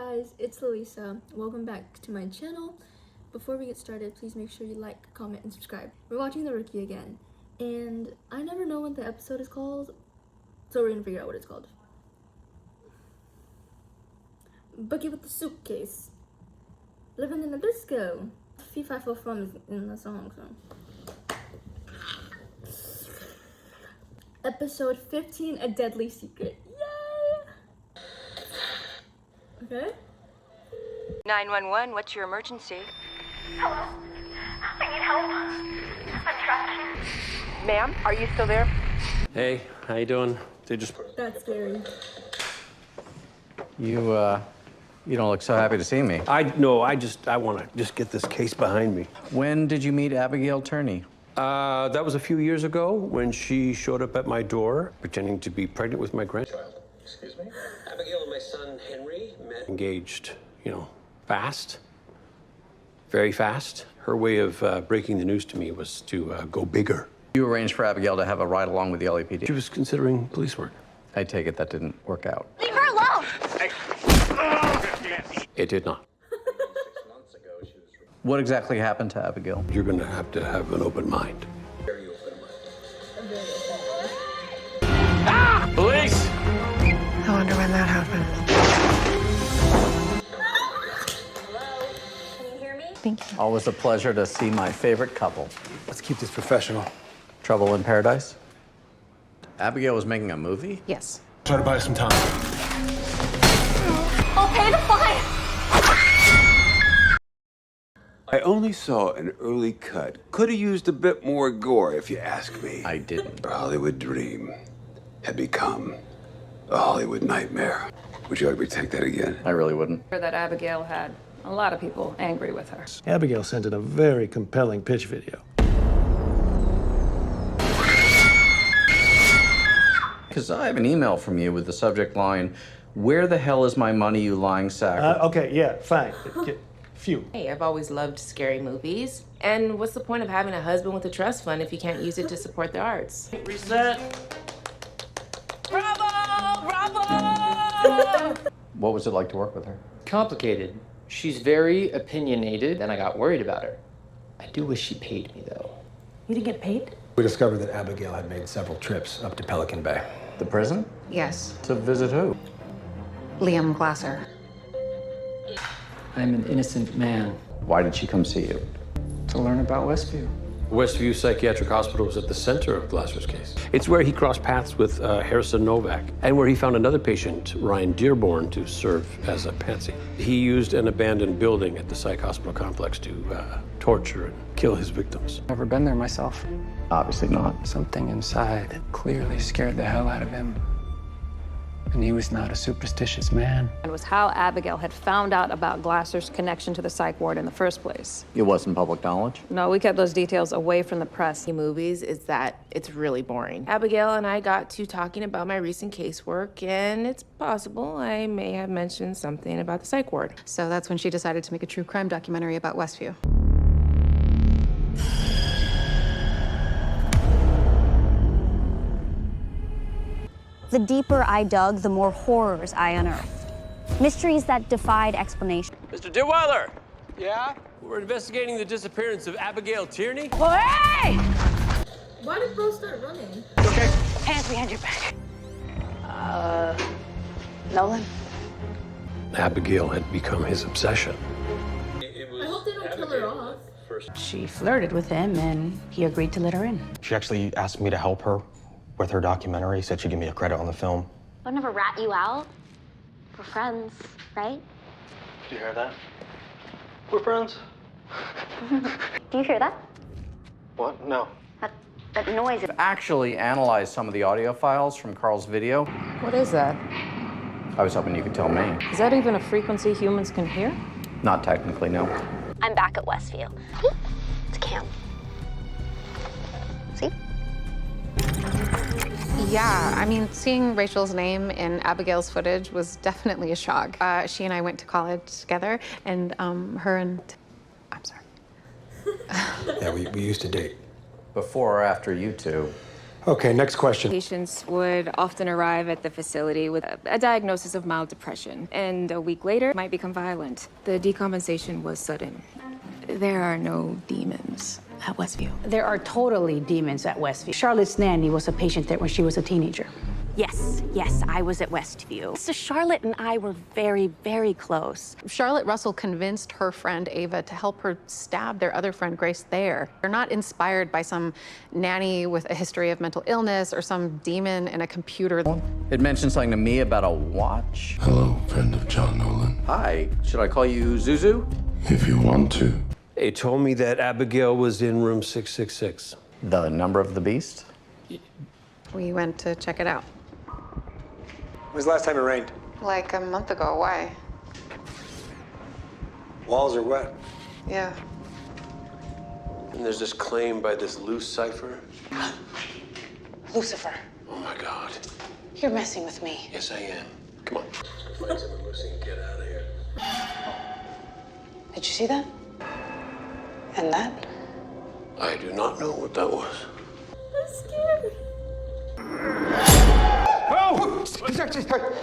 guys, it's Luisa. Welcome back to my channel. Before we get started, please make sure you like, comment, and subscribe. We're watching The Rookie again, and I never know what the episode is called, so we're gonna figure out what it's called. Boogie with the suitcase. Living in a disco. Fee-fi-fo fum is in the song, so. Episode 15, A Deadly Secret. Yay! Okay. 911, what's your emergency? Hello? I need help. I'm trapped. Ma'am, are you still there? Hey, how you doing? That's scary. You don't look so happy to see me. I want to just get this case behind me. When did you meet Abigail Turney? That was a few years ago when she showed up at my door pretending to be pregnant with my grandchild. Excuse me? Abigail and my son Henry met. Engaged, fast. Very fast. Her way of breaking the news to me was to go bigger. You arranged for Abigail to have a ride along with the LAPD. She was considering police work. I take it that didn't work out. Leave her alone! It did not. What exactly happened to Abigail? You're going to have an open mind. Very open mind. Police! I wonder when that happened. Hello? Can you hear me? Thank you. Always a pleasure to see my favorite couple. Let's keep this professional. Trouble in Paradise? Abigail was making a movie? Yes. Try to buy us some time. I'll pay the fine! I only saw an early cut. Could have used a bit more gore, if you ask me. I didn't. Her Hollywood dream had become a Hollywood nightmare. Would you like me to take that again? I really wouldn't. That Abigail had a lot of people angry with her. Abigail sent in a very compelling pitch video. Because I have an email from you with the subject line, "Where the hell is my money, you lying sack?" Okay, yeah, fine. Phew. Hey, I've always loved scary movies. And what's the point of having a husband with a trust fund if you can't use it to support the arts? Reset. Bravo! Bravo! What was it like to work with her? Complicated. She's very opinionated, and I got worried about her. I do wish she paid me, though. You didn't get paid? We discovered that Abigail had made several trips up to Pelican Bay. The prison? Yes. To visit who? Liam Glasser. I'm an innocent man. Why did she come see you? To learn about Westview. Westview Psychiatric Hospital was at the center of Glasser's case. It's where he crossed paths with Harrison Novak, and where he found another patient, Ryan Dearborn, to serve as a patsy. He used an abandoned building at the psych hospital complex to torture and kill his victims. Never been there myself. Obviously not. Something inside clearly scared the hell out of him. And he was not a superstitious man. It was how Abigail had found out about Glasser's connection to the psych ward in the first place. It wasn't public knowledge? No, we kept those details away from the press. Movies is that it's really boring. Abigail and I got to talking about my recent casework, and it's possible I may have mentioned something about the psych ward. So that's when she decided to make a true crime documentary about Westview. The deeper I dug, the more horrors I unearthed. Mysteries that defied explanation. Mr. Dearweiler! Yeah? We're investigating the disappearance of Abigail Tierney. Hey! Why did bro start running? Okay. Hands behind your back. Nolan? Abigail had become his obsession. I hope they don't kill her off. She flirted with him, and he agreed to let her in. She actually asked me to help her with her documentary, said she'd give me a credit on the film. I'd never rat you out. We're friends, right? Did you hear that? We're friends. Do you hear that? What? No. That noise. I've actually analyzed some of the audio files from Carl's video. What is that? I was hoping you could tell me. Is that even a frequency humans can hear? Not technically, no. I'm back at Westview. It's Cam. See? Yeah, I mean, seeing Rachel's name in Abigail's footage was definitely a shock. She and I went to college together, and I'm sorry. Yeah, we used to date. Before or after you two, Okay, next question. Patients would often arrive at the facility with a diagnosis of mild depression, and a week later might become violent. The decompensation was sudden. There are no demons at Westview. There are totally demons at Westview. Charlotte's nanny was a patient there when she was a teenager. Yes, I was at Westview. So Charlotte and I were very, very close. Charlotte Russell convinced her friend Ava to help her stab their other friend Grace there. They're not inspired by some nanny with a history of mental illness or some demon in a computer. It mentioned something to me about a watch. Hello, friend of John Nolan. Hi, should I call you Zuzu? If you want to. They told me that Abigail was in room 666. The number of the beast? We went to check it out. When was the last time it rained? Like a month ago. Why? Walls are wet. Yeah. And there's this claim by this loose cipher. Lucifer, Oh my God. you're messing with me. Yes, I am. Come on. Find someone Lucy and get out of here. Did you see that? And that? I do not know what that was. I'm scared. Oh!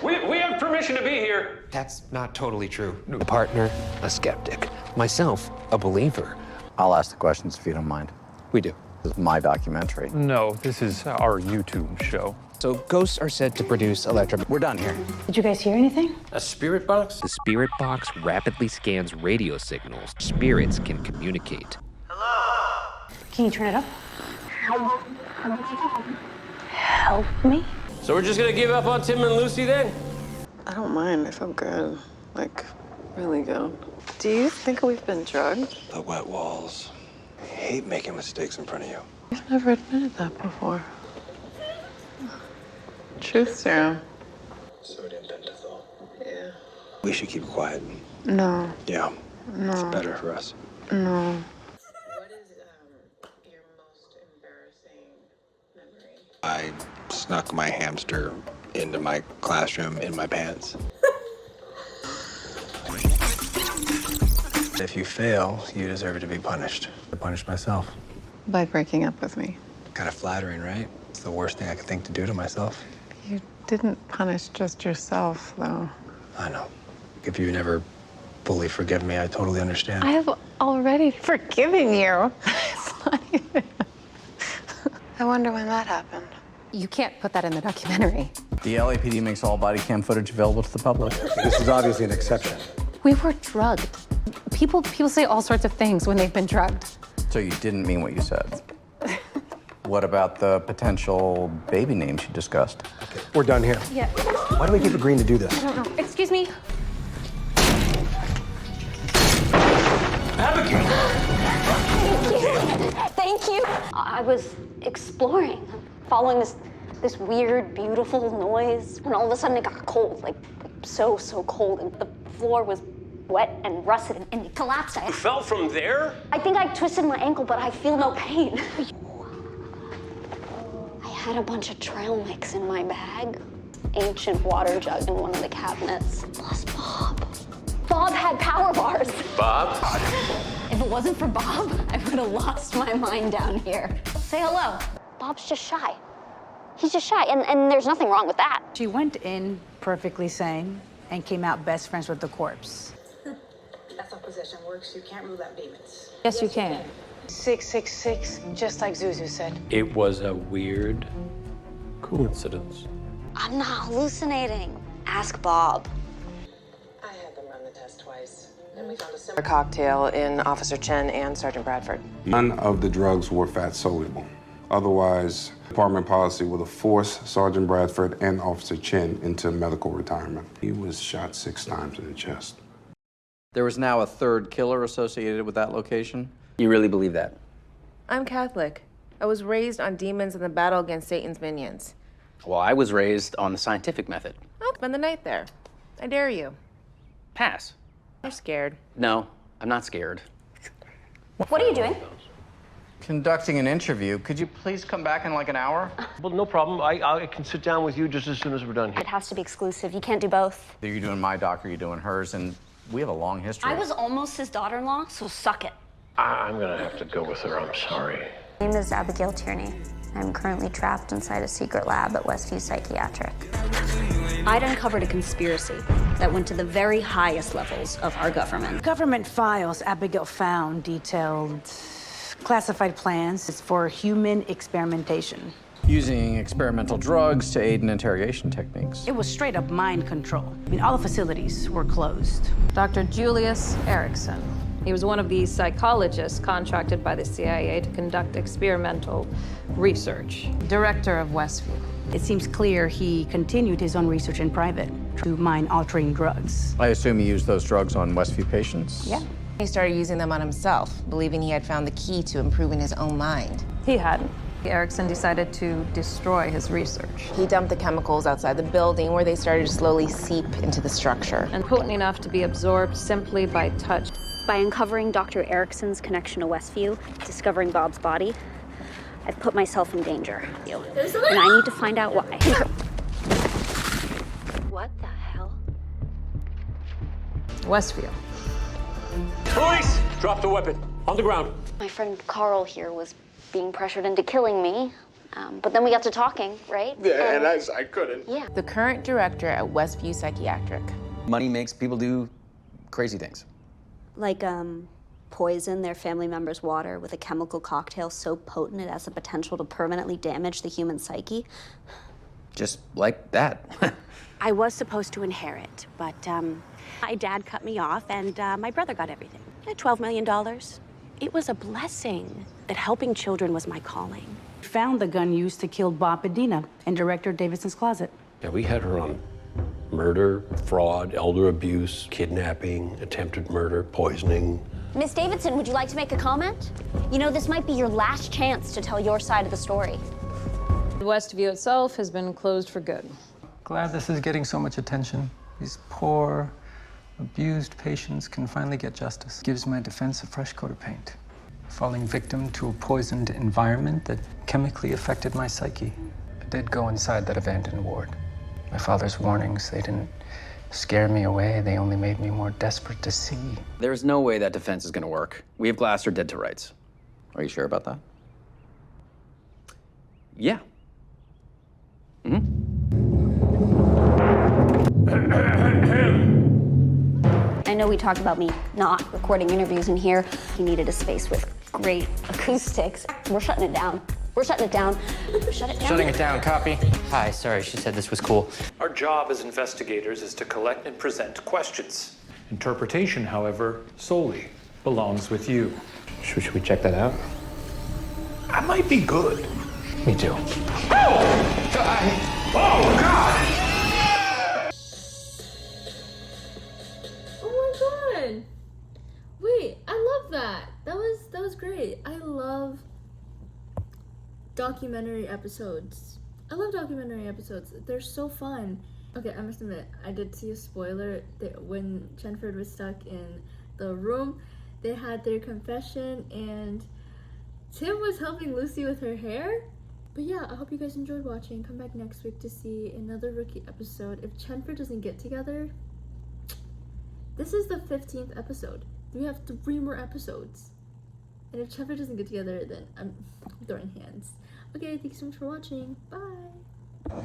We have permission to be here. That's not totally true. A partner, a skeptic. Myself, a believer. I'll ask the questions if you don't mind. We do. This is my documentary. No, this is our YouTube show. So ghosts are said to produce electric. We're done here. Did you guys hear anything? A spirit box? The spirit box rapidly scans radio signals. Spirits can communicate. Can you turn it up? Help me? So we're just gonna give up on Tim and Lucy then? I don't mind. I feel good. Like, really good. Do you think we've been drugged? The wet walls. I hate making mistakes in front of you. You've never admitted that before. Truth serum. Sodium pentothal. Yeah. We should keep quiet. No. Yeah. No. It's better for us. No. What is your most embarrassing memory? I snuck my hamster into my classroom in my pants. If you fail, you deserve to be punished. I punished myself. By breaking up with me. Kind of flattering, right? It's the worst thing I could think to do to myself. You didn't punish just yourself, though. I know. If you never fully forgive me, I totally understand. I have already forgiven you. It's not even... I wonder when that happened. You can't put that in the documentary. The LAPD makes all body cam footage available to the public. This is obviously an exception. We were drugged. People say all sorts of things when they've been drugged. So you didn't mean what you said. What about the potential baby names you discussed? Okay, we're done here. Yeah. Why do we keep agreeing to do this? I don't know. Excuse me. Abigail! Thank you. I was exploring, following this weird, beautiful noise, and all of a sudden it got cold, like so cold, and the floor was wet and rusted, and it collapsed. You fell from there? I think I twisted my ankle, but I feel no pain. I had a bunch of trail mix in my bag, ancient water jug in one of the cabinets, plus Bob. Bob had power bars. Bob? If it wasn't for Bob, I would have lost my mind down here. Say hello. Bob's just shy. He's just shy, and there's nothing wrong with that. She went in perfectly sane and came out best friends with the corpse. That's how possession works. You can't rule out demons. Yes, you can. 666, just like Zuzu said. It was a weird coincidence. I'm not hallucinating. Ask Bob. I had them run the test twice, and we found a similar cocktail in Officer Chen and Sergeant Bradford. None of the drugs were fat soluble. Otherwise, department policy would have forced Sergeant Bradford and Officer Chen into medical retirement. He was shot 6 times in the chest. There was now a third killer associated with that location? You really believe that? I'm Catholic. I was raised on demons and the battle against Satan's minions. Well, I was raised on the scientific method. I'll spend the night there. I dare you. Pass. You're scared. No, I'm not scared. What are you doing? Conducting an interview. Could you please come back in like an hour? Well, no problem. I can sit down with you just as soon as we're done here. It has to be exclusive. You can't do both. Are you doing my doc or are you doing hers? And we have a long history. I was almost his daughter-in-law, so suck it. I'm gonna have to go with her. I'm sorry. My name is Abigail Tierney. I'm currently trapped inside a secret lab at Westview Psychiatric. I'd uncovered a conspiracy that went to the very highest levels of our government. Government files Abigail found detailed classified plans for human experimentation. Using experimental drugs to aid in interrogation techniques. It was straight up mind control. I mean, all the facilities were closed. Dr. Julius Erickson. He was one of the psychologists contracted by the CIA to conduct experimental research. Director of Westview. It seems clear he continued his own research in private to mind-altering drugs. I assume he used those drugs on Westview patients? Yeah. He started using them on himself, believing he had found the key to improving his own mind. He hadn't. Erickson decided to destroy his research. He dumped the chemicals outside the building where they started to slowly seep into the structure. And potent enough to be absorbed simply by touch. By uncovering Dr. Erickson's connection to Westview, discovering Bob's body, I've put myself in danger. And I need to find out why. What the hell? Westview. Police! Drop the weapon. On the ground. My friend Carl here was being pressured into killing me, but then we got to talking, right? Yeah, and I couldn't. Yeah. The current director at Westview Psychiatric. Money makes people do crazy things. Like, poison their family member's water with a chemical cocktail so potent it has the potential to permanently damage the human psyche. Just like that. I was supposed to inherit, but my dad cut me off and my brother got everything. $12 million. It was a blessing that helping children was my calling. Found the gun used to kill Bob and Dina in Director Davidson's closet. Yeah, we had her on murder, fraud, elder abuse, kidnapping, attempted murder, poisoning. Miss Davidson, would you like to make a comment? You know, this might be your last chance to tell your side of the story. Westview itself has been closed for good. Glad this is getting so much attention. These poor, abused patients can finally get justice. Gives my defense a fresh coat of paint. Falling victim to a poisoned environment that chemically affected my psyche. I did go inside that abandoned ward. My father's warnings, they didn't scare me away. They only made me more desperate to see. There's no way that defense is gonna work. We have Glasser dead to rights. Are you sure about that? Yeah. I know we talked about me not recording interviews in here. You needed a space with great acoustics. We're shutting it down. We're shutting it down. Shut it down. Shutting it down, copy. Hi, sorry, she said this was cool. Our job as investigators is to collect and present questions. Interpretation, however, solely belongs with you. Should we check that out? I might be good. Me too. Oh! God! Oh my god! Wait, I love that. That was great. I love documentary episodes. I love documentary episodes. They're so fun. Okay, I must admit, I did see a spoiler that when Chenford was stuck in the room, they had their confession and Tim was helping Lucy with her hair. But yeah, I hope you guys enjoyed watching. Come back next week to see another rookie episode. If Chenford doesn't get together, this is the 15th episode. We have 3 more episodes. And if Chenford doesn't get together, then I'm throwing hands. Okay, thanks so much for watching. Bye!